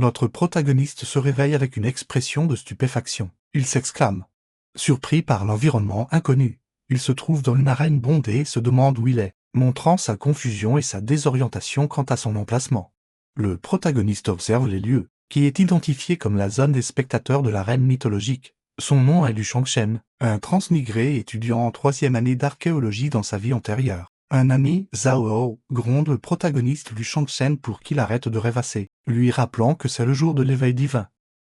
Notre protagoniste se réveille avec une expression de stupéfaction. Il s'exclame. Surpris par l'environnement inconnu, il se trouve dans une arène bondée et se demande où il est, montrant sa confusion et sa désorientation quant à son emplacement. Le protagoniste observe les lieux, qui est identifié comme la zone des spectateurs de l'arène mythologique. Son nom est Liu Shongshen, un transmigré étudiant en 3e année d'archéologie dans sa vie antérieure. Un ami, Zhao, gronde le protagoniste Liu Shongshen pour qu'il arrête de rêvasser, lui rappelant que c'est le jour de l'éveil divin.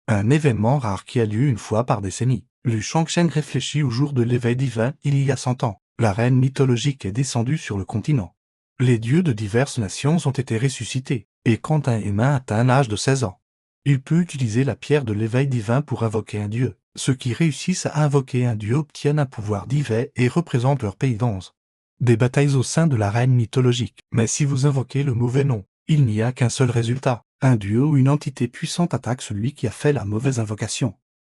Un événement rare qui a lieu une fois par décennie. Liu Shongshen réfléchit au jour de l'éveil divin il y a 100 ans. La reine mythologique est descendue sur le continent. Les dieux de diverses nations ont été ressuscités, et quand un humain atteint l'âge de 16 ans, il peut utiliser la pierre de l'éveil divin pour invoquer un dieu. Ceux qui réussissent à invoquer un dieu obtiennent un pouvoir divin et représentent leur pays d'Anse. Des batailles au sein de l'arène mythologique. Mais si vous invoquez le mauvais nom, il n'y a qu'un seul résultat. Un dieu ou une entité puissante attaque celui qui a fait la mauvaise invocation.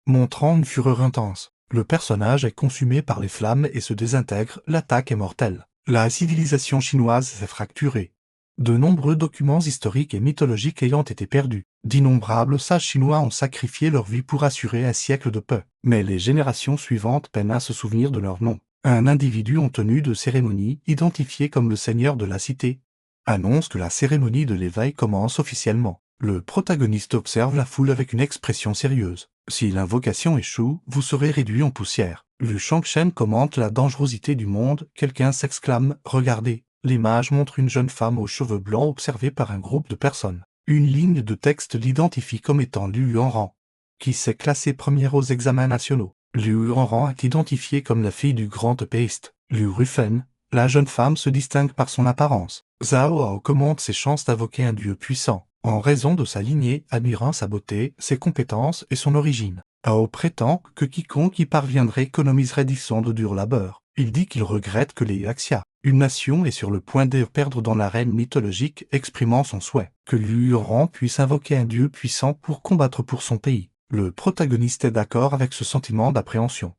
Montrant une fureur intense, le personnage est consumé par les flammes et se désintègre, l'attaque est mortelle. La civilisation chinoise s'est fracturée. De nombreux documents historiques et mythologiques ayant été perdus, d'innombrables sages chinois ont sacrifié leur vie pour assurer un siècle de paix. Mais les générations suivantes peinent à se souvenir de leur nom. Un individu en tenue de cérémonie, identifié comme le seigneur de la cité, annonce que la cérémonie de l'éveil commence officiellement. Le protagoniste observe la foule avec une expression sérieuse. Si l'invocation échoue, vous serez réduit en poussière. Liu Shongshen commente la dangerosité du monde. Quelqu'un s'exclame « Regardez !» L'image montre une jeune femme aux cheveux blancs observée par un groupe de personnes. Une ligne de texte l'identifie comme étant Liu Yuanran, qui s'est classée première aux examens nationaux. Liu Yuanran est identifiée comme la fille du grand épéiste. Liu Rufen, la jeune femme se distingue par son apparence. Zhao commente ses chances d'invoquer un dieu puissant, en raison de sa lignée, admirant sa beauté, ses compétences et son origine. Hao prétend que quiconque y parviendrait économiserait 10 ans de dur labeur. Il dit qu'il regrette que les Yaxia, une nation, est sur le point de perdre dans l'arène mythologique, exprimant son souhait que Liu Yuanran puisse invoquer un dieu puissant pour combattre pour son pays. Le protagoniste est d'accord avec ce sentiment d'appréhension,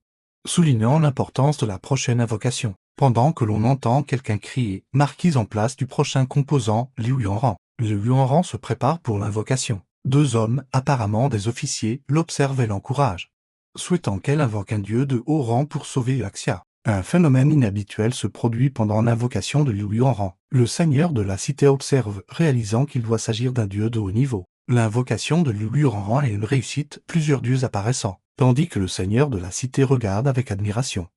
soulignant l'importance de la prochaine invocation, pendant que l'on entend quelqu'un crier « Marquise en place du prochain composant, Liu Yuanran ». Liu Yuanran se prépare pour l'invocation. 2 hommes, apparemment des officiers, l'observent et l'encouragent, souhaitant qu'elle invoque un dieu de haut rang pour sauver Yaxia. Un phénomène inhabituel se produit pendant l'invocation de Liu Yuanran. Le seigneur de la cité observe, réalisant qu'il doit s'agir d'un dieu de haut niveau. L'invocation de Liu Yuanran est une réussite, plusieurs dieux apparaissant, tandis que le seigneur de la cité regarde avec admiration.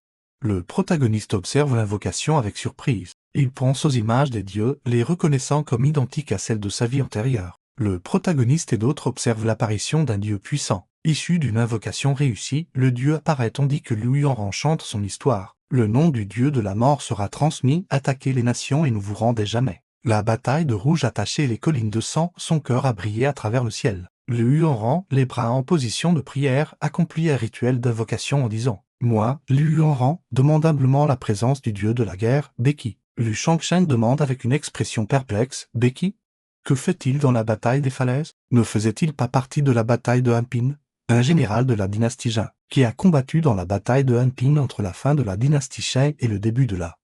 Le protagoniste observe l'invocation avec surprise. Il pense aux images des dieux, les reconnaissant comme identiques à celles de sa vie antérieure. Le protagoniste et d'autres observent l'apparition d'un dieu puissant. Issu d'une invocation réussie, le dieu apparaît tandis que Liu Yuanran chante son histoire. Le nom du dieu de la mort sera transmis, attaquez les nations et ne vous rendez jamais. La bataille de rouge attachée les collines de sang, son cœur a brillé à travers le ciel. Liu Yuanran, les bras en position de prière, accomplit un rituel d'invocation en disant « Moi, Liu Yuanran, demande humblement la présence du dieu de la guerre, Beki ». Liu Shongshen demande avec une expression perplexe « Beki ? Que fait-il dans la bataille des falaises? Ne faisait-il pas partie de la bataille de Hanping, un général de la dynastie Jin, qui a combattu dans la bataille de Hanping entre la fin de la dynastie Shang et le début de la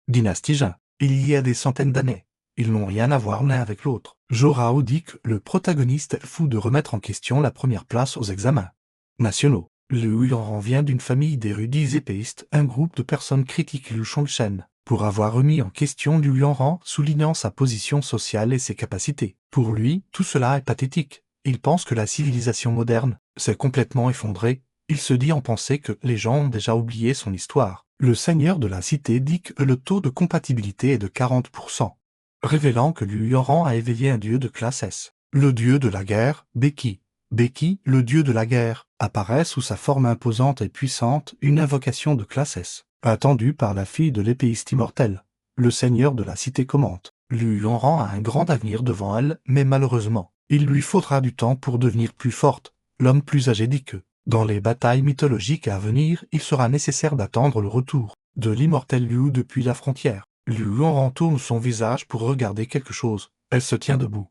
dynastie Jin, il y a des centaines d'années. Ils n'ont rien à voir l'un avec l'autre. Zhou Rao dit que le protagoniste est fou de remettre en question la première place aux examens nationaux. Liu Yuanran vient d'une famille d'érudits épéistes. Un groupe de personnes critiquent Liu Shongshen pour avoir remis en question Liu Yuanran, soulignant sa position sociale et ses capacités. Pour lui, tout cela est pathétique. Il pense que la civilisation moderne s'est complètement effondrée. Il se dit en pensée que les gens ont déjà oublié son histoire. Le seigneur de la cité dit que le taux de compatibilité est de 40%. Révélant que Liu Yuanran a éveillé un dieu de classe S. Le dieu de la guerre, Beki. Beki, le dieu de la guerre, apparaît sous sa forme imposante et puissante, une invocation de classe S, attendue par la fille de l'épéiste immortel. Le seigneur de la cité commente. Liu Yuanran a un grand avenir devant elle, mais malheureusement, il lui faudra du temps pour devenir plus forte. L'homme plus âgé dit que, dans les batailles mythologiques à venir, il sera nécessaire d'attendre le retour de l'immortel Liu depuis la frontière. Liu Yuanran tourne son visage pour regarder quelque chose. Elle se tient debout,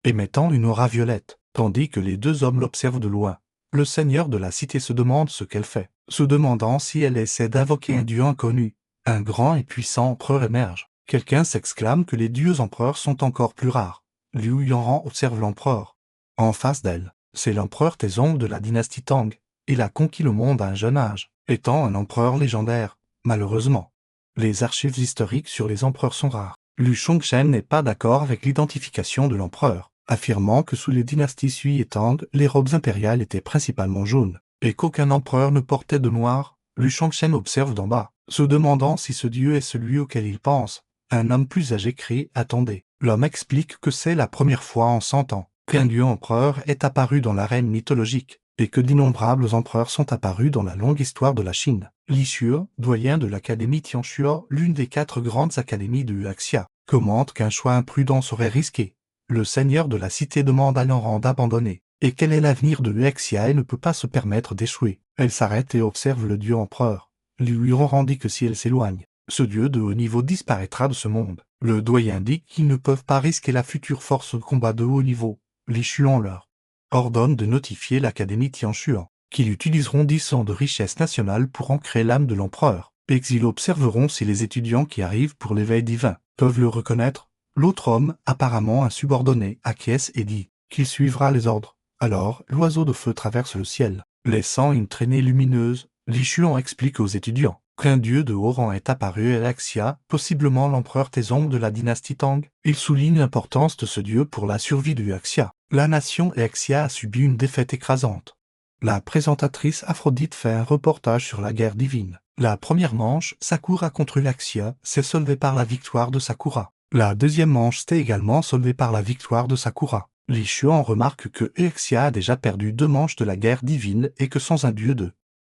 émettant une aura violette, tandis que les 2 hommes l'observent de loin. Le seigneur de la cité se demande ce qu'elle fait, se demandant si elle essaie d'invoquer un dieu inconnu. Un grand et puissant empereur émerge. Quelqu'un s'exclame que les dieux empereurs sont encore plus rares. Liu Yuanran observe l'empereur, En face d'elle, c'est l'empereur Taizong de la dynastie Tang. Il a conquis le monde à un jeune âge, étant un empereur légendaire, malheureusement. Les archives historiques sur les empereurs sont rares. Lu Shongshen n'est pas d'accord avec l'identification de l'empereur, affirmant que sous les dynasties Sui et Tang, les robes impériales étaient principalement jaunes, et qu'aucun empereur ne portait de noir. Lu Shongshen observe d'en bas, se demandant si ce dieu est celui auquel il pense. Un homme plus âgé crie « Attendez ». L'homme explique que c'est la première fois en 100 ans qu'un dieu empereur est apparu dans l'arène mythologique, et que d'innombrables empereurs sont apparus dans la longue histoire de la Chine. Li Xuo, doyen de l'académie Tianshuo, l'une des 4 grandes académies de Huaxia, commente qu'un choix imprudent serait risqué. Le seigneur de la cité demande à Lanran d'abandonner. Et quel est l'avenir de Huaxia et ne peut pas se permettre d'échouer. Elle s'arrête et observe le dieu empereur. Li Huiron dit que si elle s'éloigne, ce dieu de haut niveau disparaîtra de ce monde. Le doyen dit qu'ils ne peuvent pas risquer la future force de combat de haut niveau. Li Xuan leur ordonne de notifier l'académie Tianshuo, qu'ils utiliseront 10 ans de richesse nationale pour ancrer l'âme de l'empereur, et qu'ils observeront si les étudiants qui arrivent pour l'éveil divin peuvent le reconnaître. L'autre homme, apparemment un subordonné, acquiesce et dit qu'il suivra les ordres. Alors, l'oiseau de feu traverse le ciel, laissant une traînée lumineuse. Li Xuan explique aux étudiants qu'un dieu de haut rang est apparu à Huaxia, possiblement l'empereur Taizong de la dynastie Tang. Il souligne l'importance de ce dieu pour la survie de Huaxia. La nation Huaxia a subi une défaite écrasante. La présentatrice Aphrodite fait un reportage sur la guerre divine. La première manche, Sakura contre Huaxia, s'est soldée par la victoire de Sakura. La deuxième manche s'est également soldée par la victoire de Sakura. Li Xuan remarque que Huaxia a déjà perdu 2 manches de la guerre divine et que sans un dieu de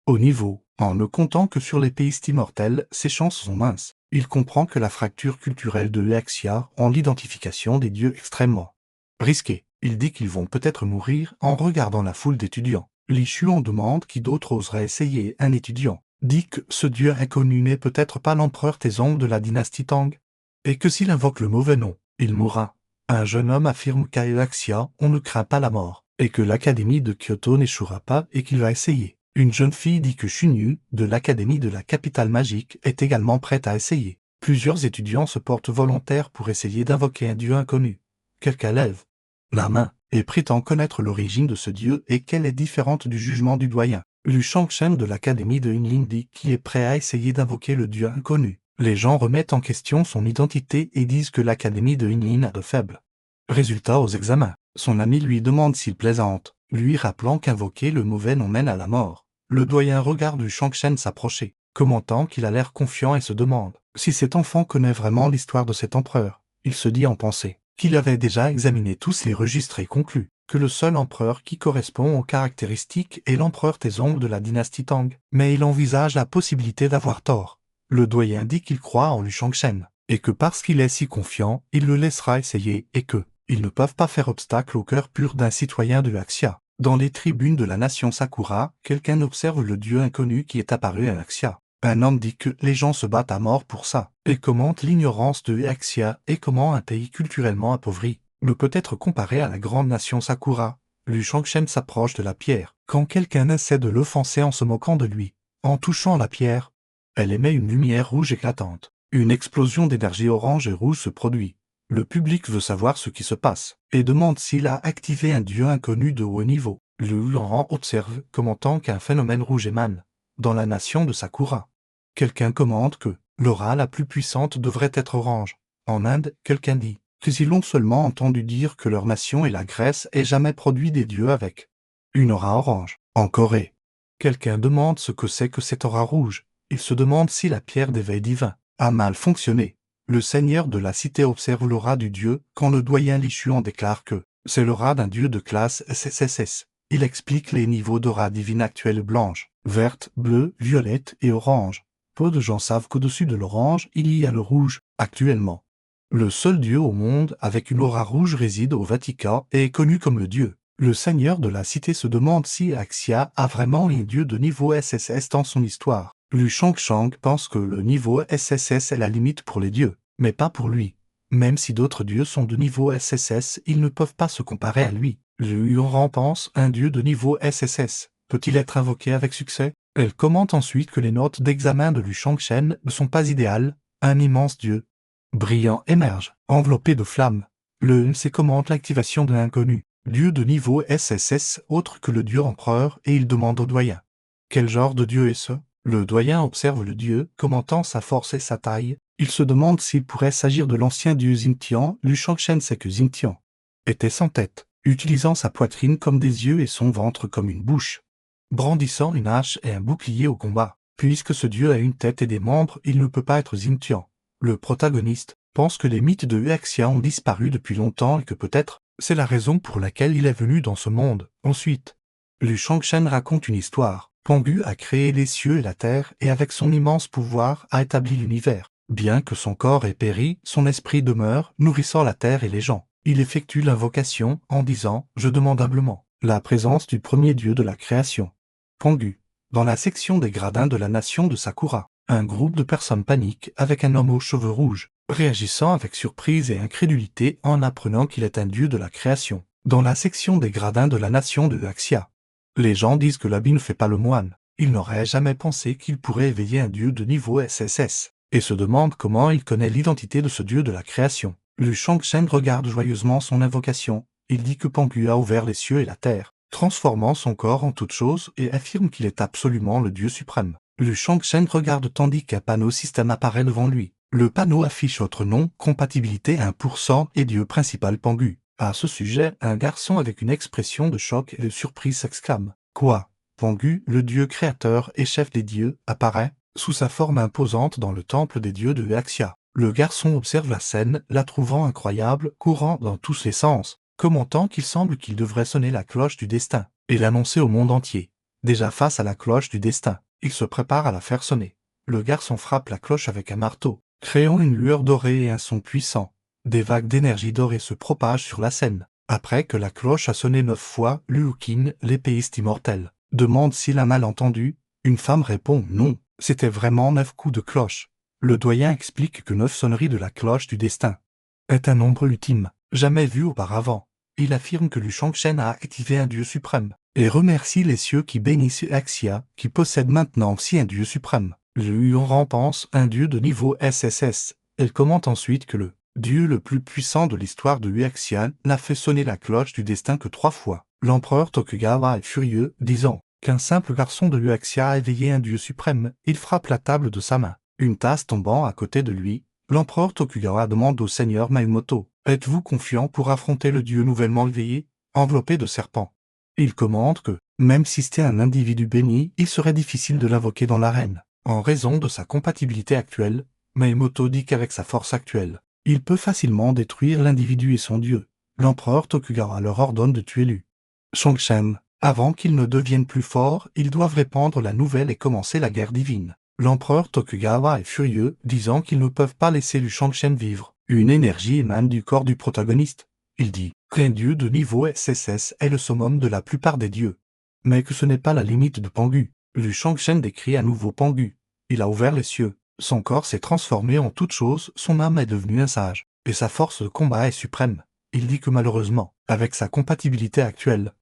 haut niveau, en ne comptant que sur les pays immortels, ses chances sont minces. Il comprend que la fracture culturelle de Huaxia rend l'identification des dieux extrêmement risquée. Il dit qu'ils vont peut-être mourir en regardant la foule d'étudiants. Li Xuan demande qui d'autre oserait essayer. Un étudiant dit que ce dieu inconnu n'est peut-être pas l'empereur Taizong de la dynastie Tang, et que s'il invoque le mauvais nom, il mourra. Un jeune homme affirme qu'à Huaxia, on ne craint pas la mort, et que l'académie de Kyoto n'échouera pas et qu'il va essayer. Une jeune fille dit que Xunyu, de l'académie de la capitale magique, est également prête à essayer. Plusieurs étudiants se portent volontaires pour essayer d'invoquer un dieu inconnu. Quelqu'un lève la main et prétend connaître l'origine de ce dieu et qu'elle est différente du jugement du doyen. Lu Shongshen de l'académie de Yinlin dit qu'il est prêt à essayer d'invoquer le dieu inconnu. Les gens remettent en question son identité et disent que l'académie de Yinlin a de faibles résultats aux examens. Son ami lui demande s'il plaisante, lui rappelant qu'invoquer le mauvais nom mène à la mort. Le doyen regarde Lu Shongshen s'approcher, commentant qu'il a l'air confiant et se demande si cet enfant connaît vraiment l'histoire de cet empereur. Il se dit en pensée qu'il avait déjà examiné tous les registres et conclu que le seul empereur qui correspond aux caractéristiques est l'empereur Taizong de la dynastie Tang, mais il envisage la possibilité d'avoir tort. Le doyen dit qu'il croit en Lu Shongshen, et que parce qu'il est si confiant, il le laissera essayer et que ils ne peuvent pas faire obstacle au cœur pur d'un citoyen de Huaxia. Dans les tribunes de la nation Sakura, quelqu'un observe le dieu inconnu qui est apparu à Huaxia. Un homme dit que les gens se battent à mort pour ça, et commente l'ignorance de Huaxia et comment un pays culturellement appauvri ne peut être comparé à la grande nation Sakura. Lu Shongshen s'approche de la pierre, quand quelqu'un essaie de l'offenser en se moquant de lui. En touchant la pierre, elle émet une lumière rouge éclatante. Une explosion d'énergie orange et rouge se produit. Le public veut savoir ce qui se passe, et demande s'il a activé un dieu inconnu de haut niveau. Le Lanran observe, commentant qu'un phénomène rouge émane dans la nation de Sakura. Quelqu'un commente que l'aura la plus puissante devrait être orange. En Inde, quelqu'un dit qu'ils ont seulement entendu dire que leur nation et la Grèce aient jamais produit des dieux avec une aura orange. En Corée, quelqu'un demande ce que c'est que cette aura rouge. Il se demande si la pierre d'éveil divin a mal fonctionné. Le seigneur de la cité observe l'aura du dieu quand le doyen Li Xuan déclare que c'est l'aura d'un dieu de classe SSSS. Il explique les niveaux d'aura divine actuels: blanche, verte, bleue, violette et orange. Peu de gens savent qu'au-dessus de l'orange, il y a le rouge. Actuellement, le seul dieu au monde avec une aura rouge réside au Vatican et est connu comme le dieu. Le seigneur de la cité se demande si Huaxia a vraiment un dieu de niveau SSS dans son histoire. Lu Shongshan pense que le niveau SSS est la limite pour les dieux, mais pas pour lui. Même si d'autres dieux sont de niveau SSS, ils ne peuvent pas se comparer à lui. Lu Yuran pense un dieu de niveau SSS peut-il être invoqué avec succès? Elle commente ensuite que les notes d'examen de Lu Shongshen ne sont pas idéales. Un immense dieu brillant émerge, enveloppé de flammes. Le NC commente l'activation de l'inconnu. dieu de niveau SSS autre que le dieu empereur, et il demande au doyen. Quel genre de dieu est-ce? Le doyen observe le dieu, commentant sa force et sa taille. Il se demande s'il pourrait s'agir de l'ancien dieu Xingtian. Lu Shangshen sait que Xingtian était sans tête, utilisant sa poitrine comme des yeux et son ventre comme une bouche, brandissant une hache et un bouclier au combat. Puisque ce dieu a une tête et des membres, il ne peut pas être Xingtian. Le protagoniste pense que les mythes de Huaxia ont disparu depuis longtemps et que peut-être c'est la raison pour laquelle il est venu dans ce monde. Ensuite, Lu Shangshen raconte une histoire. Pangu a créé les cieux et la terre et avec son immense pouvoir a établi l'univers. Bien que son corps ait péri, son esprit demeure, nourrissant la terre et les gens. Il effectue l'invocation en disant « Je demande humblement la présence du premier dieu de la création. » Pangu. Dans la section des gradins de la nation de Sakura, un groupe de personnes panique avec un homme aux cheveux rouges, réagissant avec surprise et incrédulité en apprenant qu'il est un dieu de la création. Dans la section des gradins de la nation de Huaxia, les gens disent que l'habit ne fait pas le moine. Ils n'auraient jamais pensé qu'il pourrait éveiller un dieu de niveau SSS, et se demandent comment il connaît l'identité de ce dieu de la création. Lu Shangshen regarde joyeusement son invocation. Il dit que Pangu a ouvert les cieux et la terre, transformant son corps en toute chose et affirme qu'il est absolument le dieu suprême. Lu Shangshen regarde tandis qu'un panneau système apparaît devant lui. Le panneau affiche autre nom, compatibilité 1% et dieu principal Pangu. À ce sujet, un garçon avec une expression de choc et de surprise s'exclame. Quoi? Pangu, le dieu créateur et chef des dieux, apparaît, sous sa forme imposante dans le temple des dieux de Huaxia. Le garçon observe la scène, la trouvant incroyable, courant dans tous ses sens, commentant qu'il semble qu'il devrait sonner la cloche du destin, et l'annoncer au monde entier. Déjà face à la cloche du destin, il se prépare à la faire sonner. Le garçon frappe la cloche avec un marteau, créant une lueur dorée et un son puissant. Des vagues d'énergie dorée se propagent sur la scène. Après que la cloche a sonné 9 fois, Liu Qin, l'épéiste immortel, demande s'il a mal entendu. Une femme répond non, c'était vraiment 9 coups de cloche. Le doyen explique que 9 sonneries de la cloche du destin est un nombre ultime, jamais vu auparavant. Il affirme que Lu Shangshen a activé un dieu suprême, et remercie les cieux qui bénissent Huaxia, qui possède maintenant aussi un dieu suprême. Lu Yonran pense un dieu de niveau SSS. Elle commente ensuite que le dieu le plus puissant de l'histoire de Huaxia n'a fait sonner la cloche du destin que 3 fois. L'empereur Tokugawa est furieux, disant qu'un simple garçon de Huaxia a éveillé un dieu suprême. Il frappe la table de sa main, une tasse tombant à côté de lui. L'empereur Tokugawa demande au seigneur Maemoto « Êtes-vous confiant pour affronter le dieu nouvellement éveillé, enveloppé de serpents ?» Il commente que, même si c'était un individu béni, il serait difficile de l'invoquer dans l'arène. En raison de sa compatibilité actuelle, Maemoto dit qu'avec sa force actuelle, il peut facilement détruire l'individu et son dieu. L'empereur Tokugawa leur ordonne de tuer Lu Shangshen. Avant qu'il ne devienne plus fort, ils doivent répandre la nouvelle et commencer la guerre divine. L'empereur Tokugawa est furieux, disant qu'ils ne peuvent pas laisser Lu Shangshen vivre. Une énergie émane du corps du protagoniste. Il dit qu'un dieu de niveau SSS est le summum de la plupart des dieux, mais que ce n'est pas la limite de Pangu. Lu Shangshen décrit à nouveau Pangu. Il a ouvert les cieux. Son corps s'est transformé en toute chose, son âme est devenue un sage, et sa force de combat est suprême. Il dit que malheureusement, avec sa compatibilité actuelle,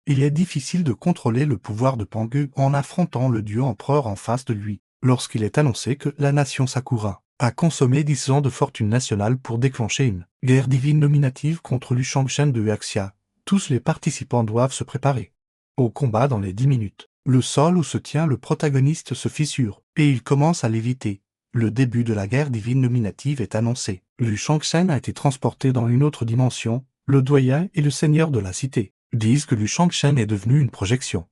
il est difficile de contrôler le pouvoir de Pangu en affrontant le dieu empereur en face de lui. Lorsqu'il est annoncé que la nation Sakura a consommé 10 ans de fortune nationale pour déclencher une guerre divine nominative contre Lu Shangshen de Huaxia, tous les participants doivent se préparer au combat dans les 10 minutes. Le sol où se tient le protagoniste se fissure, et il commence à léviter. Le début de la guerre divine nominative est annoncé. Lu Shangshen a été transporté dans une autre dimension. Le doyen et le seigneur de la cité disent que Lu Shangshen est devenu une projection,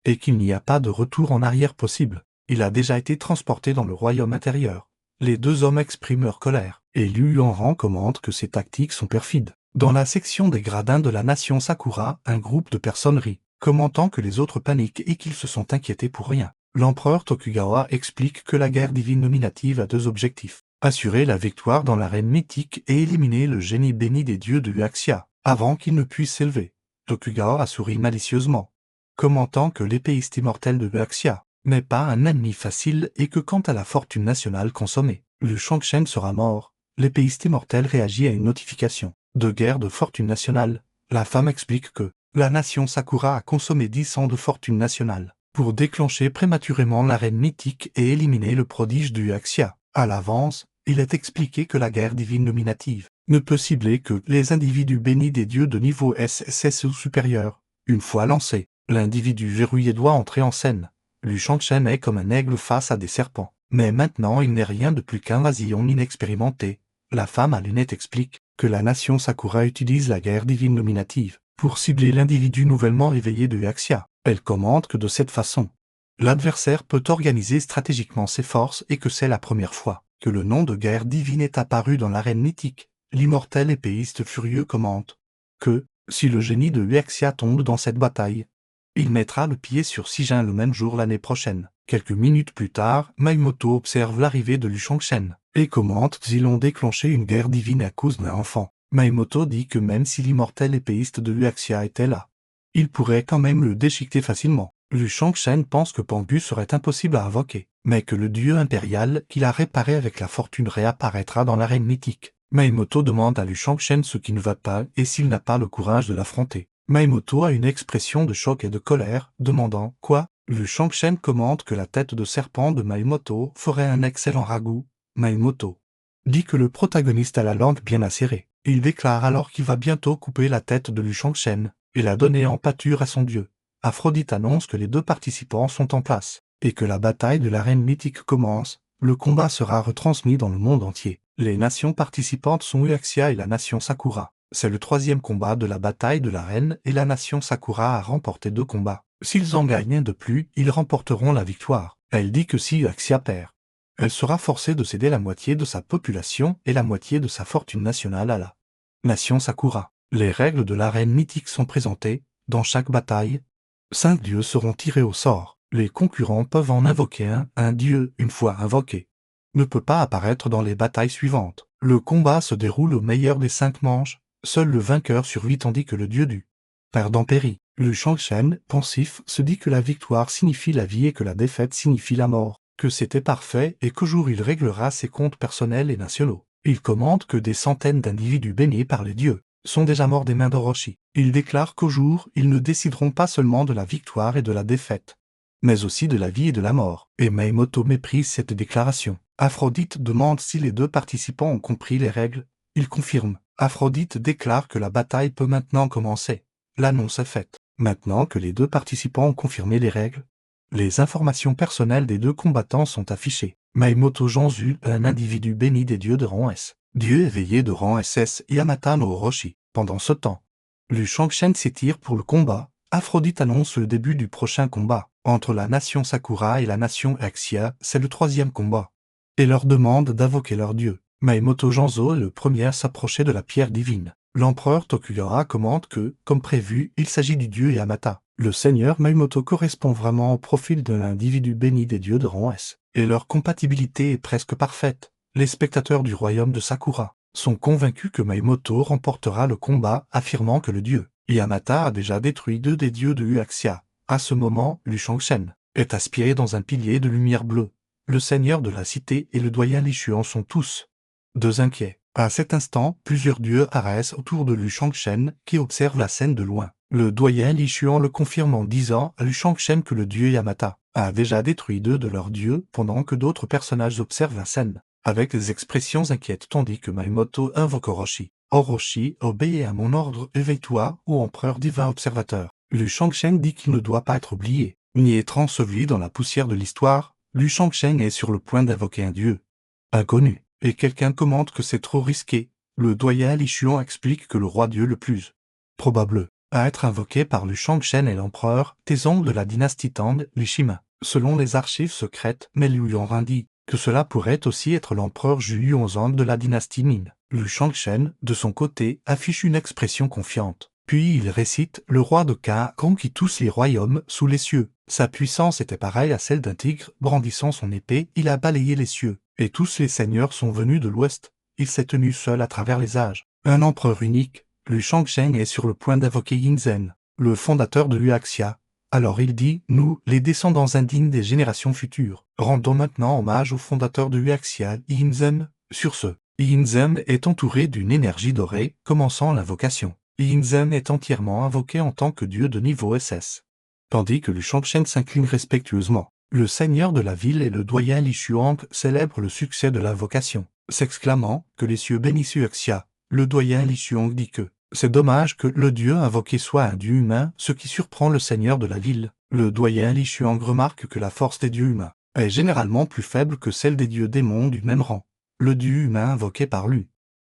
et qu'il n'y a pas de retour en arrière possible. Il a déjà été transporté dans le royaume intérieur. Les deux hommes expriment leur colère, et Liu Yonran commente que ces tactiques sont perfides. Dans la section des gradins de la nation Sakura, un groupe de personnes rit, commentant que les autres paniquent et qu'ils se sont inquiétés pour rien. L'empereur Tokugawa explique que la guerre divine nominative a 2 objectifs. Assurer la victoire dans l'arène mythique et éliminer le génie béni des dieux de Huaxia, avant qu'il ne puisse s'élever. Tokugawa a souri malicieusement, commentant que l'épéiste immortel de Huaxia n'est pas un ennemi facile et que quant à la fortune nationale consommée, Lu Shangshen sera mort. L'épéiste immortel réagit à une notification de guerre de fortune nationale. La femme explique que la nation Sakura a consommé 10 ans de fortune nationale pour déclencher prématurément l'arène mythique et éliminer le prodige du Huaxia. À l'avance, il est expliqué que la guerre divine nominative ne peut cibler que les individus bénis des dieux de niveau SSS ou supérieur. Une fois lancé, l'individu verrouillé doit entrer en scène. Liu Shangshen est comme un aigle face à des serpents. Mais maintenant il n'est rien de plus qu'un vasillon inexpérimenté. La femme à lunettes explique que la nation Sakura utilise la guerre divine nominative pour cibler l'individu nouvellement éveillé de Huaxia. Elle commente que de cette façon, l'adversaire peut organiser stratégiquement ses forces et que c'est la première fois que le nom de guerre divine est apparu dans l'arène mythique. L'immortel épéiste furieux commente que, si le génie de Huaxia tombe dans cette bataille, il mettra le pied sur Sijin le même jour l'année prochaine. Quelques minutes plus tard, Maimoto observe l'arrivée de Liu Shangshen et commente qu'ils ont déclenché une guerre divine à cause d'un enfant. Maimoto dit que même si l'immortel épéiste de Huaxia était là, il pourrait quand même le déchiqueter facilement. Liu Shangshen pense que Pangu serait impossible à invoquer, mais que le dieu impérial qu'il a réparé avec la fortune réapparaîtra dans l'arène mythique. Maimoto demande à Liu Shangshen ce qui ne va pas et s'il n'a pas le courage de l'affronter. Maimoto a une expression de choc et de colère, demandant « Quoi ?» Liu Shangshen commente que la tête de serpent de Maimoto ferait un excellent ragoût. Maimoto dit que le protagoniste a la langue bien acérée. Il déclare alors qu'il va bientôt couper la tête de Liu Shangshen et la donner en pâture à son dieu. Aphrodite annonce que les deux participants sont en place et que la bataille de l'arène mythique commence. Le combat sera retransmis dans le monde entier. Les nations participantes sont Huaxia et la nation Sakura. C'est le troisième combat de la bataille de l'arène et la nation Sakura a remporté 2 combats. S'ils en gagnent un de plus, ils remporteront la victoire. Elle dit que si Huaxia perd, elle sera forcée de céder la moitié de sa population et la moitié de sa fortune nationale à la nation Sakura. Les règles de l'arène mythique sont présentées. Dans chaque bataille, 5 dieux seront tirés au sort. Les concurrents peuvent en invoquer un dieu, une fois invoqué, ne peut pas apparaître dans les batailles suivantes. Le combat se déroule au meilleur des 5 manches. Seul le vainqueur survit tandis que le dieu du perdant périt. Liu Shangshen, pensif, se dit que la victoire signifie la vie et que la défaite signifie la mort, que c'était parfait et qu'au jour il réglera ses comptes personnels et nationaux. Il commente que des centaines d'individus bénis par les dieux sont déjà morts des mains d'Orochi. Il déclare qu'au jour, ils ne décideront pas seulement de la victoire et de la défaite, mais aussi de la vie et de la mort. Et Maimoto méprise cette déclaration. Aphrodite demande si les 2 participants ont compris les règles. Il confirme. Aphrodite déclare que la bataille peut maintenant commencer. L'annonce est faite. Maintenant que les 2 participants ont confirmé les règles, les informations personnelles des 2 combattants sont affichées. Maimoto Janzu, un individu béni des dieux de rang S. Dieu éveillé de rang SS Yamata no Orochi. Pendant ce temps, Liu Shangshen s'étire pour le combat. Aphrodite annonce le début du prochain combat. Entre la nation Sakura et la nation Huaxia, c'est le 3e combat. Et leur demande d'invoquer leur dieu. Maimoto Janzo est le premier à s'approcher de la pierre divine. L'empereur Tokugawa commente que, comme prévu, il s'agit du dieu Yamata. Le seigneur Maimoto correspond vraiment au profil d'un individu béni des dieux de rang S. Et leur compatibilité est presque parfaite. Les spectateurs du royaume de Sakura sont convaincus que Maimoto remportera le combat, affirmant que le dieu Yamata a déjà détruit 2 des dieux de Huaxia. À ce moment, Liu Shangshen est aspiré dans un pilier de lumière bleue. Le seigneur de la cité et le doyen Li Xuan sont tous 2 inquiets. À cet instant, plusieurs dieux apparaissent autour de Liu Shangshen qui observe la scène de loin. Le doyen Li Xuan le confirme en disant à Liu Shangshen que le dieu Yamata a déjà détruit 2 de leurs dieux pendant que d'autres personnages observent la scène avec des expressions inquiètes tandis que Maimoto invoque Orochi. Orochi, obéis à mon ordre, éveille-toi, ô empereur divin observateur. Liu Shangshen dit qu'il ne doit pas être oublié, ni être enseveli dans la poussière de l'histoire. Liu Shangshen est sur le point d'invoquer un dieu inconnu, et quelqu'un commente que c'est trop risqué. Le doyen Li Xuan explique que le roi dieu le plus probable à être invoqué par Liu Shangshen est l'empereur Taizong de la dynastie Tang, Li Shima. Selon les archives secrètes, mais Liu Yonran dit que cela pourrait aussi être l'empereur Zhu Yuanzhang de la dynastie Ming. Liu Shangshen, de son côté, affiche une expression confiante. Puis il récite le roi de Kang qui tousse les royaumes sous les cieux. Sa puissance était pareille à celle d'un tigre, brandissant son épée, il a balayé les cieux. Et tous les seigneurs sont venus de l'ouest. Il s'est tenu seul à travers les âges. Un empereur unique. Liu Shangshen est sur le point d'invoquer Yinzen, le fondateur de Huaxia. Alors il dit, nous, les descendants indignes des générations futures, rendons maintenant hommage au fondateur de Huaxia, Yinzen. Sur ce, Yinzen est entouré d'une énergie dorée, commençant l'invocation. Yinzen est entièrement invoqué en tant que dieu de niveau SS. Tandis que Liu Shangshen s'incline respectueusement. Le seigneur de la ville et le doyen Li Xuan célèbrent le succès de l'invocation, s'exclamant que les cieux bénissent Huaxia. Le doyen Li Xuong dit que c'est dommage que le dieu invoqué soit un dieu humain, ce qui surprend le seigneur de la ville. Le doyen Li Xuong remarque que la force des dieux humains est généralement plus faible que celle des dieux démons du même rang. Le dieu humain invoqué par lui,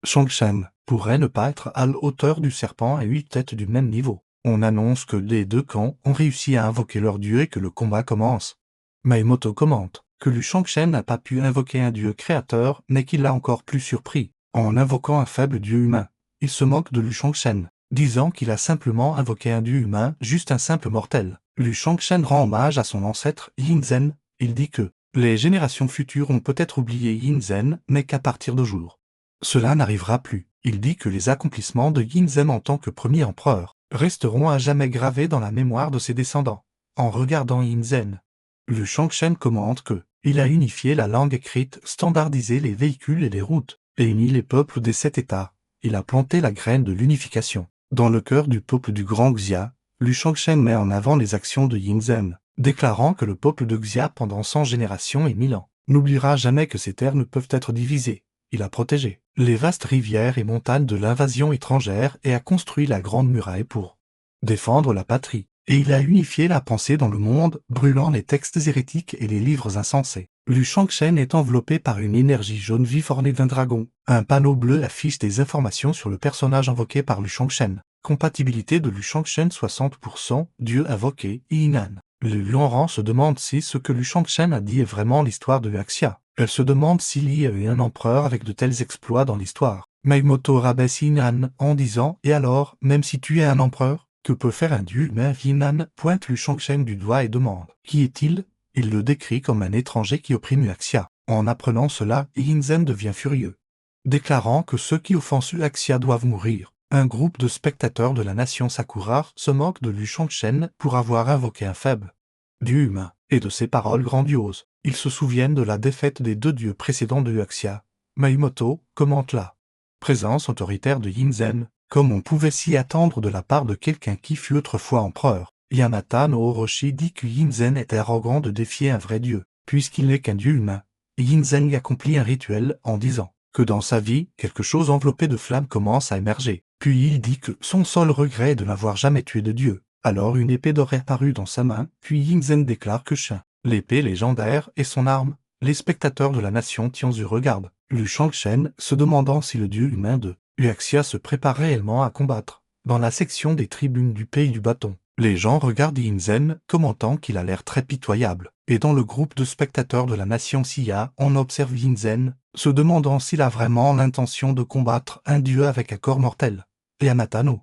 Shongshen, pourrait ne pas être à la hauteur du serpent à 8 têtes du même niveau. On annonce que les deux camps ont réussi à invoquer leur dieu et que le combat commence. Maemoto commente que Lu Shongshen n'a pas pu invoquer un dieu créateur, mais qu'il l'a encore plus surpris en invoquant un faible dieu humain. Il se moque de Lu Shongshen, disant qu'il a simplement invoqué un dieu humain, juste un simple mortel. Lu Shongshen rend hommage à son ancêtre Yinzen. Il dit que les générations futures ont peut-être oublié Yinzen, mais qu'à partir de jour, cela n'arrivera plus. Il dit que les accomplissements de Yinzen en tant que premier empereur resteront à jamais gravés dans la mémoire de ses descendants. En regardant Yinzen, Lu Shongshen commente que il a unifié la langue écrite, standardisé les véhicules et les routes, et uni les peuples des 7 États. Il a planté la graine de l'unification dans le cœur du peuple du Grand Xia. Lu Shongshen met en avant les actions de Yinzen, déclarant que le peuple de Xia pendant 100 générations et 1000 ans n'oubliera jamais que ces terres ne peuvent être divisées. Il a protégé les vastes rivières et montagnes de l'invasion étrangère et a construit la Grande Muraille pour défendre la patrie. Et il a unifié la pensée dans le monde, brûlant les textes hérétiques et les livres insensés. Lu Shongshen est enveloppé par une énergie jaune vif ornée d'un dragon. Un panneau bleu affiche des informations sur le personnage invoqué par Lu Shongshen. Compatibilité de Lu Shongshen 60%, Dieu invoqué, Yinan. Le Luoran se demande si ce que Lu Shongshen a dit est vraiment l'histoire de Huaxia. Elle se demande s'il y a eu un empereur avec de tels exploits dans l'histoire. Maemoto rabaisse Yinan en disant « Et alors, même si tu es un empereur, que peut faire un dieu humain ?» Yinan pointe Lu Shongshen du doigt et demande « Qui est-il ?» Il le décrit comme un étranger qui opprime Huaxia. En apprenant cela, Yinzen devient furieux, déclarant que ceux qui offensent Huaxia doivent mourir. Un groupe de spectateurs de la nation Sakura se moque de Lu Shongshen pour avoir invoqué un faible dieu humain, et de ses paroles grandioses. Ils se souviennent de la défaite des 2 dieux précédents de Huaxia. Maemoto commente la présence autoritaire de Yinzen, comme on pouvait s'y attendre de la part de quelqu'un qui fut autrefois empereur. Yamata no Orochi dit que Yinzen est arrogant de défier un vrai dieu, puisqu'il n'est qu'un dieu humain. Yinzen y accomplit un rituel en disant que dans sa vie, quelque chose enveloppé de flammes commence à émerger. Puis il dit que son seul regret est de n'avoir jamais tué de dieu. Alors une épée d'or est apparue dans sa main, puis Yinzen déclare que l'épée légendaire est son arme. Les spectateurs de la nation Tianzu regardent Lu Shongshen, se demandant si le dieu humain de Huaxia se prépare réellement à combattre. Dans la section des tribunes du pays du bâton, les gens regardent Yinzen, commentant qu'il a l'air très pitoyable. Et dans le groupe de spectateurs de la nation Xia, on observe Yinzen, se demandant s'il a vraiment l'intention de combattre un dieu avec un corps mortel. Yamata no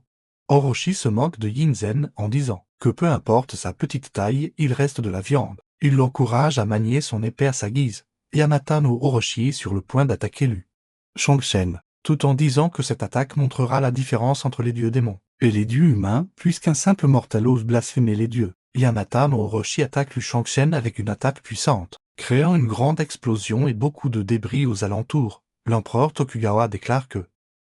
Orochi se moque de Yinzen en disant que peu importe sa petite taille, il reste de la viande. Il l'encourage à manier son épée à sa guise. Yamata no Orochi est sur le point d'attaquer Lu Shongshen, tout en disant que cette attaque montrera la différence entre les dieux démons et les dieux humains, puisqu'un simple mortel ose blasphémer les dieux. Yamata no Orochi attaque Lu Shongshen avec une attaque puissante, créant une grande explosion et beaucoup de débris aux alentours. L'empereur Tokugawa déclare que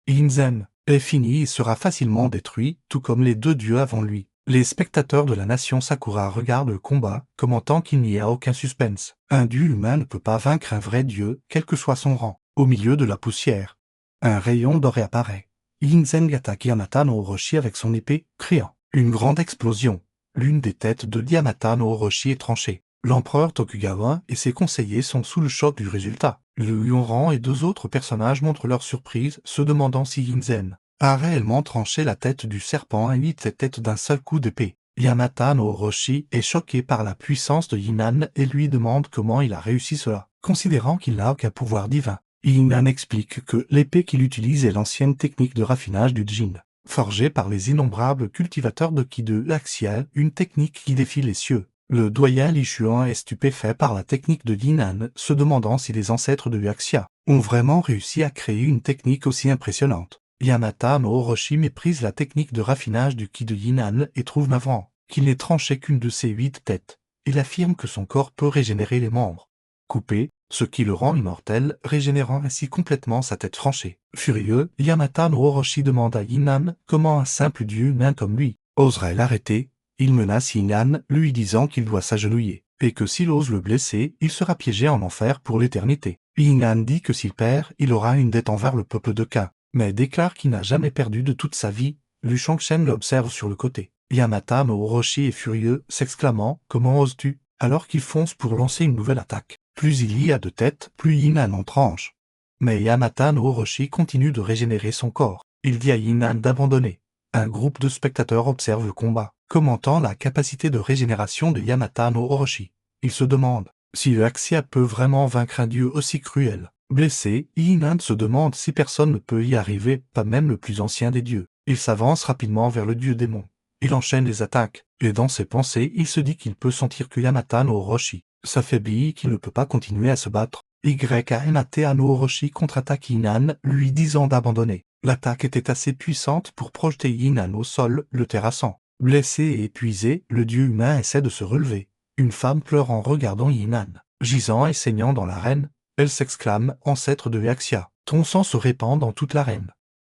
Yinzen est fini et sera facilement détruit, tout comme les 2 dieux avant lui. Les spectateurs de la nation Sakura regardent le combat, commentant qu'il n'y a aucun suspense. Un dieu humain ne peut pas vaincre un vrai dieu, quel que soit son rang. Au milieu de la poussière, un rayon doré apparaît. Yinzen attaque Yamata no Orochi avec son épée, créant une grande explosion. L'une des têtes de Yamata no Orochi est tranchée. L'empereur Tokugawa et ses conseillers sont sous le choc du résultat. Le Yuanran et 2 autres personnages montrent leur surprise, se demandant si Yinzen a réellement tranché la tête du serpent à 8 têtes d'un seul coup d'épée. Yamata no Orochi est choqué par la puissance de Yinan et lui demande comment il a réussi cela, considérant qu'il n'a aucun pouvoir divin. Yinan explique que l'épée qu'il utilise est l'ancienne technique de raffinage du Jin, forgée par les innombrables cultivateurs de Qi de Huaxia, une technique qui défie les cieux. Le doyen Li Xuan est stupéfait par la technique de Yinan, se demandant si les ancêtres de Huaxia ont vraiment réussi à créer une technique aussi impressionnante. Yamata no Orochi méprise la technique de raffinage du Qi de Yinan et trouve navrant qu'il n'ait tranché qu'une de ses 8 têtes. Il affirme que son corps peut régénérer les membres coupés, ce qui le rend immortel, régénérant ainsi complètement sa tête tranchée. Furieux, Yamata no Orochi demande à Yinan comment un simple dieu humain comme lui oserait l'arrêter. Il menace Yinan, lui disant qu'il doit s'agenouiller, et que s'il ose le blesser, il sera piégé en enfer pour l'éternité. Yinan dit que s'il perd, il aura une dette envers le peuple de Qin. mais déclare qu'il n'a jamais perdu de toute sa vie. Liu Shangshen l'observe sur le côté. Yamata no Orochi est furieux, s'exclamant « Comment oses-tu ?» alors qu'il fonce pour lancer une nouvelle attaque. Plus il y a de têtes, plus Yinan en tranche. Mais Yamata no Orochi continue de régénérer son corps. Il dit à Yinan d'abandonner. Un groupe de spectateurs observe le combat, commentant la capacité de régénération de Yamata no Orochi. Il se demande si Axia peut vraiment vaincre un dieu aussi cruel. Blessé, Yinan se demande si personne ne peut y arriver, pas même le plus ancien des dieux. Il s'avance rapidement vers le dieu démon. Il enchaîne les attaques, et dans ses pensées, il se dit qu'il peut sentir que Yamata no Orochi s'affaiblit, qu'il ne peut pas continuer à se battre. Yamata no Orochi contre-attaque Yinan, lui disant d'abandonner. L'attaque était assez puissante pour projeter Yinan au sol, le terrassant. Blessé et épuisé, le dieu humain essaie de se relever. Une femme pleure en regardant Yinan. Gisant et saignant dans l'arène, elle s'exclame « Ancêtre de Yaxia ». Ton sang se répand dans toute l'arène.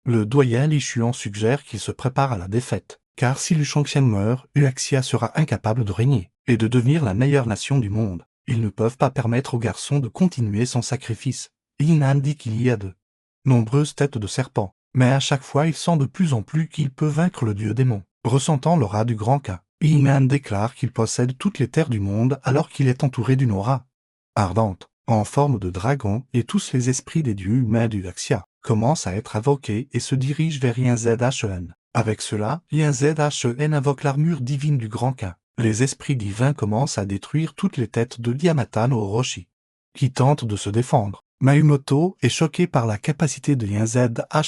Le doyen Li Xuan suggère qu'il se prépare à la défaite, car si Liu Shangshen meurt, Yaxia sera incapable de régner et de devenir la meilleure nation du monde. Ils ne peuvent pas permettre au garçon de continuer son sacrifice. Yinan dit qu'il y a de nombreuses têtes de serpents, mais à chaque fois il sent de plus en plus qu'il peut vaincre le dieu démon. Ressentant l'aura du grand Kha, Yinan déclare qu'il possède toutes les terres du monde alors qu'il est entouré d'une aura ardente, en forme de dragon, et tous les esprits des dieux humains du Yaxia commencent à être invoqués et se dirigent vers Yin-Zhen. Avec cela, Yin-Zhen invoque l'armure divine du grand Kha. Les esprits divins commencent à détruire toutes les têtes de Yamata no Orochi, qui tentent de se défendre. Mayumoto est choqué par la capacité de Yin-Zhen à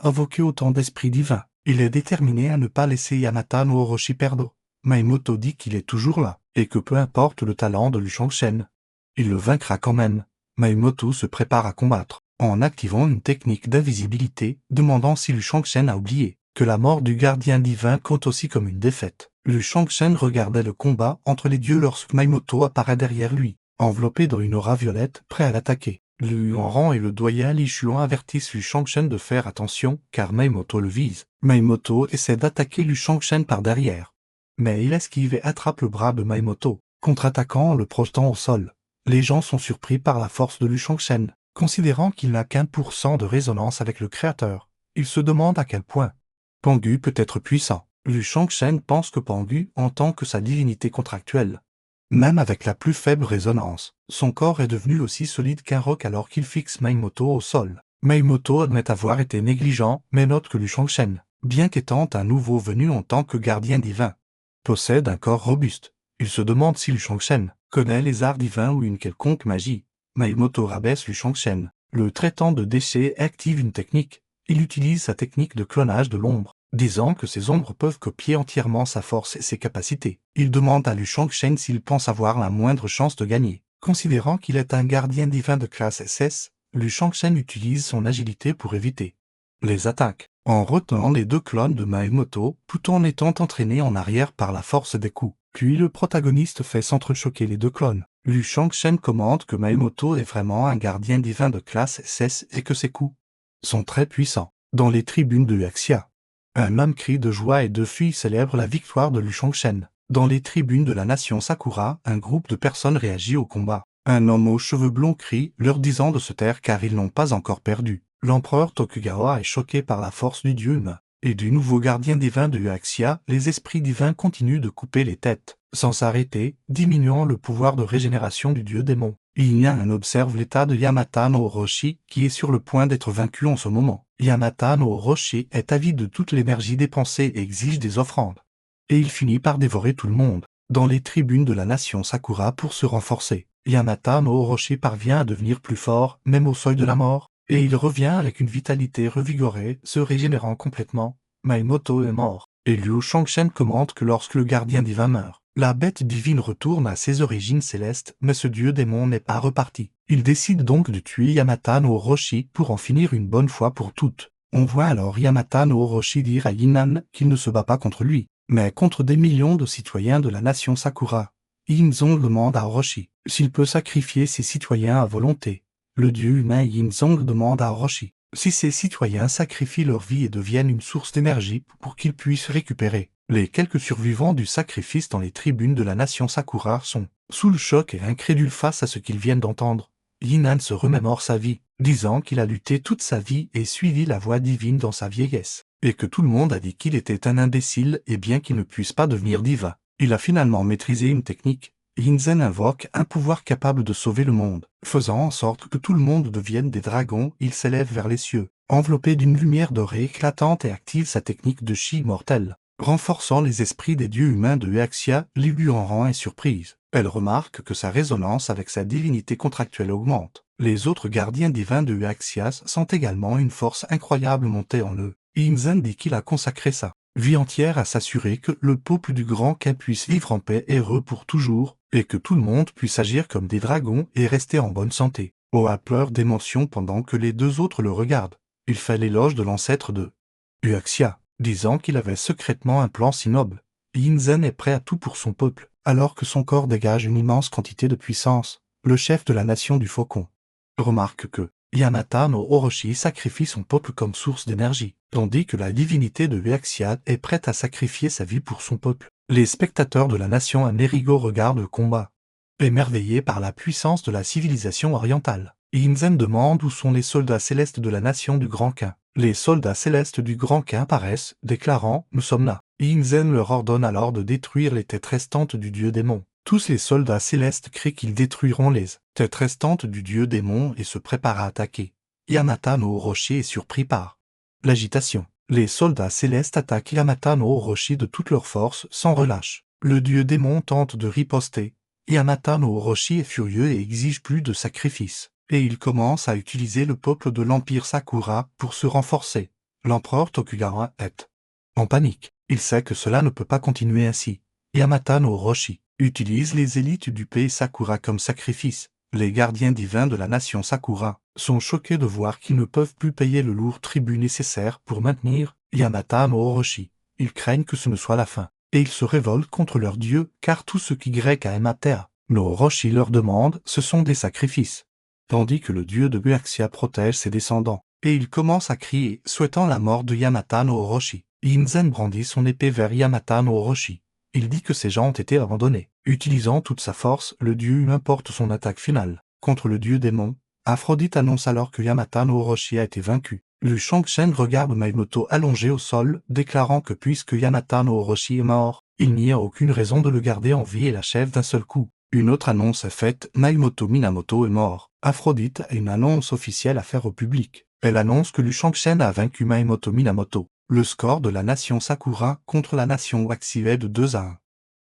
invoquer autant d'esprits divins. Il est déterminé à ne pas laisser Yamata no Orochi perdre. Mayumoto dit qu'il est toujours là, et que peu importe le talent de Liu Shangshen, il le vaincra quand même. Mayumoto se prépare à combattre, en activant une technique d'invisibilité, demandant si Liu Shangshen a oublié que la mort du gardien divin compte aussi comme une défaite. Liu Shangshen regardait le combat entre les dieux lorsque Mayumoto apparaît derrière lui, enveloppé dans une aura violette, prêt à l'attaquer. Liu Huanran et le doyen Li Xuan avertissent Liu Shangshen de faire attention, car Mayumoto le vise. Mayumoto essaie d'attaquer Liu Shangshen par derrière, mais il esquive et attrape le bras de Mayumoto, contre-attaquant en le projetant au sol. Les gens sont surpris par la force de Liu Shangshen, considérant qu'il n'a qu'1% de résonance avec le créateur. Ils se demandent à quel point Pangu peut être puissant. Liu Shangshen pense que Pangu entend que sa divinité contractuelle. Même avec la plus faible résonance, son corps est devenu aussi solide qu'un roc alors qu'il fixe Mayumoto au sol. Mayumoto admet avoir été négligent, mais note que Liu Shangshen, bien qu'étant un nouveau venu en tant que gardien divin, possède un corps robuste. Il se demande si Liu Shangshen connaît les arts divins ou une quelconque magie. Mayumoto rabaisse Liu Shangshen, le traitant de déchet, active une technique. Il utilise sa technique de clonage de l'ombre, disant que ces ombres peuvent copier entièrement sa force et ses capacités. Il demande à Liu Shangshen s'il pense avoir la moindre chance de gagner. Considérant qu'il est un gardien divin de classe SS, Liu Shangshen utilise son agilité pour éviter les attaques, en retenant les deux clones de Mayumoto, tout en étant entraîné en arrière par la force des coups. Puis le protagoniste fait s'entrechoquer les deux clones. Liu Shangshen commente que Mayumoto est vraiment un gardien divin de classe SS et que ses coups sont très puissants. Dans les tribunes de Yaxia, un homme crie de joie et deux filles célèbrent la victoire de Liu Shangshen. Dans les tribunes de la nation Sakura, un groupe de personnes réagit au combat. Un homme aux cheveux blonds crie, leur disant de se taire car ils n'ont pas encore perdu. L'empereur Tokugawa est choqué par la force du dieu humain et du nouveau gardien divin de Yaxia. Les esprits divins continuent de couper les têtes, sans s'arrêter, diminuant le pouvoir de régénération du dieu démon. Yin observe l'état de Yamata no Orochi, qui est sur le point d'être vaincu en ce moment. Yamata no Orochi est avide de toute l'énergie dépensée et exige des offrandes. Et il finit par dévorer tout le monde, dans les tribunes de la nation Sakura pour se renforcer. Yamata no Orochi parvient à devenir plus fort, même au seuil de la mort, et il revient avec une vitalité revigorée, se régénérant complètement. Mayumoto est mort, et Liu Shangshen commente que lorsque le gardien divin meurt, la bête divine retourne à ses origines célestes, mais ce dieu démon n'est pas reparti. Il décide donc de tuer Yamata no Orochi pour en finir une bonne fois pour toutes. On voit alors Yamata no Orochi dire à Yinan qu'il ne se bat pas contre lui, mais contre des millions de citoyens de la nation Sakura. Yinzong demande à Orochi s'il peut sacrifier ses citoyens à volonté. Le dieu humain Yinzong demande à Orochi si ses citoyens sacrifient leur vie et deviennent une source d'énergie pour qu'ils puissent récupérer. Les quelques survivants du sacrifice dans les tribunes de la nation Sakura sont sous le choc et incrédules face à ce qu'ils viennent d'entendre. Yinan se remémore sa vie. disant qu'il a lutté toute sa vie et suivi la voie divine dans sa vieillesse, et que tout le monde a dit qu'il était un imbécile et bien qu'il ne puisse pas devenir divin. Il a finalement maîtrisé une technique. Yinzen invoque un pouvoir capable de sauver le monde, faisant en sorte que tout le monde devienne des dragons. Il s'élève vers les cieux, enveloppé d'une lumière dorée éclatante et active sa technique de chi mortel, renforçant les esprits des dieux humains de Huaxia. Liu-Yuan est surprise. Elle remarque que sa résonance avec sa divinité contractuelle augmente. Les autres gardiens divins de Huaxia sentent également une force incroyable monter en eux. Yinzen dit qu'il a consacré sa vie entière à s'assurer que le peuple du Grand Qin puisse vivre en paix et heureux pour toujours, et que tout le monde puisse agir comme des dragons et rester en bonne santé. Oa pleure d'émotion pendant que les deux autres le regardent. Il fait l'éloge de l'ancêtre de Huaxia, disant qu'il avait secrètement un plan si noble. Yinzen est prêt à tout pour son peuple, alors que son corps dégage une immense quantité de puissance. Le chef de la nation du Faucon remarque que Yamata no Orochi sacrifie son peuple comme source d'énergie, tandis que la divinité de Huaxia est prête à sacrifier sa vie pour son peuple. Les spectateurs de la nation Amerigo regardent le combat, émerveillés par la puissance de la civilisation orientale. Yinzen demande où sont les soldats célestes de la nation du Grand Qin. Les soldats célestes du Grand Qin apparaissent, déclarant « Nous sommes là ». Yinzen leur ordonne alors de détruire les têtes restantes du dieu démon. Tous les soldats célestes crient qu'ils détruiront les têtes restantes du dieu démon et se préparent à attaquer. Yamata no Orochi est surpris par l'agitation. Les soldats célestes attaquent Yamata no Orochi de toute leur force, sans relâche. Le dieu démon tente de riposter. Yamata no Orochi est furieux et exige plus de sacrifices. Et il commence à utiliser le peuple de l'Empire Sakura pour se renforcer. L'empereur Tokugawa est en panique. Il sait que cela ne peut pas continuer ainsi. Yamata no Orochi utilise les élites du pays Sakura comme sacrifice. Les gardiens divins de la nation Sakura sont choqués de voir qu'ils ne peuvent plus payer le lourd tribut nécessaire pour maintenir Yamata no Orochi. Ils craignent que ce ne soit la fin, et ils se révoltent contre leur dieu, car tout ce qui grec à Yamata no Orochi leur demande, ce sont des sacrifices. Tandis que le dieu de Huaxia protège ses descendants, et il commence à crier, souhaitant la mort de Yamata no Orochi. Yinzen brandit son épée vers Yamata no Orochi. Il dit que ces gens ont été abandonnés. Utilisant toute sa force, le dieu humain porte son attaque finale contre le dieu démon. Aphrodite annonce alors que Yamata no Orochi a été vaincu. Liu Shangshen regarde Maimoto allongé au sol, déclarant que puisque Yamata no Orochi est mort, il n'y a aucune raison de le garder en vie et l'achève d'un seul coup. Une autre annonce est faite, Maimoto Minamoto est mort. Aphrodite a une annonce officielle à faire au public. Elle annonce que Liu Shangshen a vaincu Maimoto Minamoto. Le score de la nation Sakura contre la nation Huaxia est de 2-1.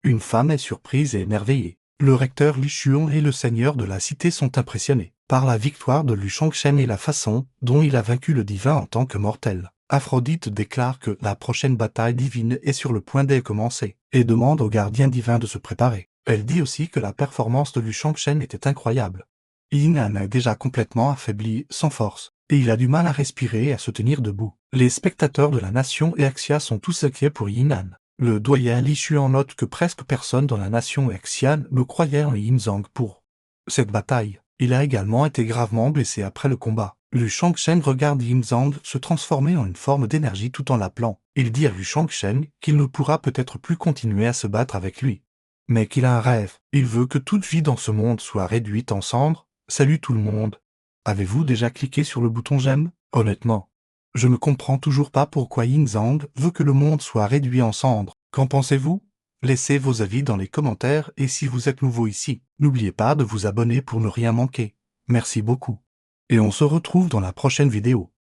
Une femme est surprise et émerveillée. Le recteur Li Xuan et le seigneur de la cité sont impressionnés par la victoire de Liu Shangshen et la façon dont il a vaincu le divin en tant que mortel. Aphrodite déclare que la prochaine bataille divine est sur le point de commencer et demande aux gardiens divins de se préparer. Elle dit aussi que la performance de Liu Shangshen était incroyable. Yinan est déjà complètement affaibli, sans force, et il a du mal à respirer et à se tenir debout. Les spectateurs de la nation Huaxia sont tous inquiets pour Yinan. Le doyen Li Xuan note que presque personne dans la nation Huaxia ne croyait en Yinzang pour cette bataille. Il a également été gravement blessé après le combat. Liu Shangshen regarde Yinzang se transformer en une forme d'énergie tout en l'appelant. Il dit à Liu Shangshen qu'il ne pourra peut-être plus continuer à se battre avec lui, mais qu'il a un rêve. Il veut que toute vie dans ce monde soit réduite en cendres. Salut tout le monde. Avez-vous déjà cliqué sur le bouton j'aime? Honnêtement, je ne comprends toujours pas pourquoi Yinzang veut que le monde soit réduit en cendres. Qu'en pensez-vous? Laissez vos avis dans les commentaires et si vous êtes nouveau ici, n'oubliez pas de vous abonner pour ne rien manquer. Merci beaucoup. Et on se retrouve dans la prochaine vidéo.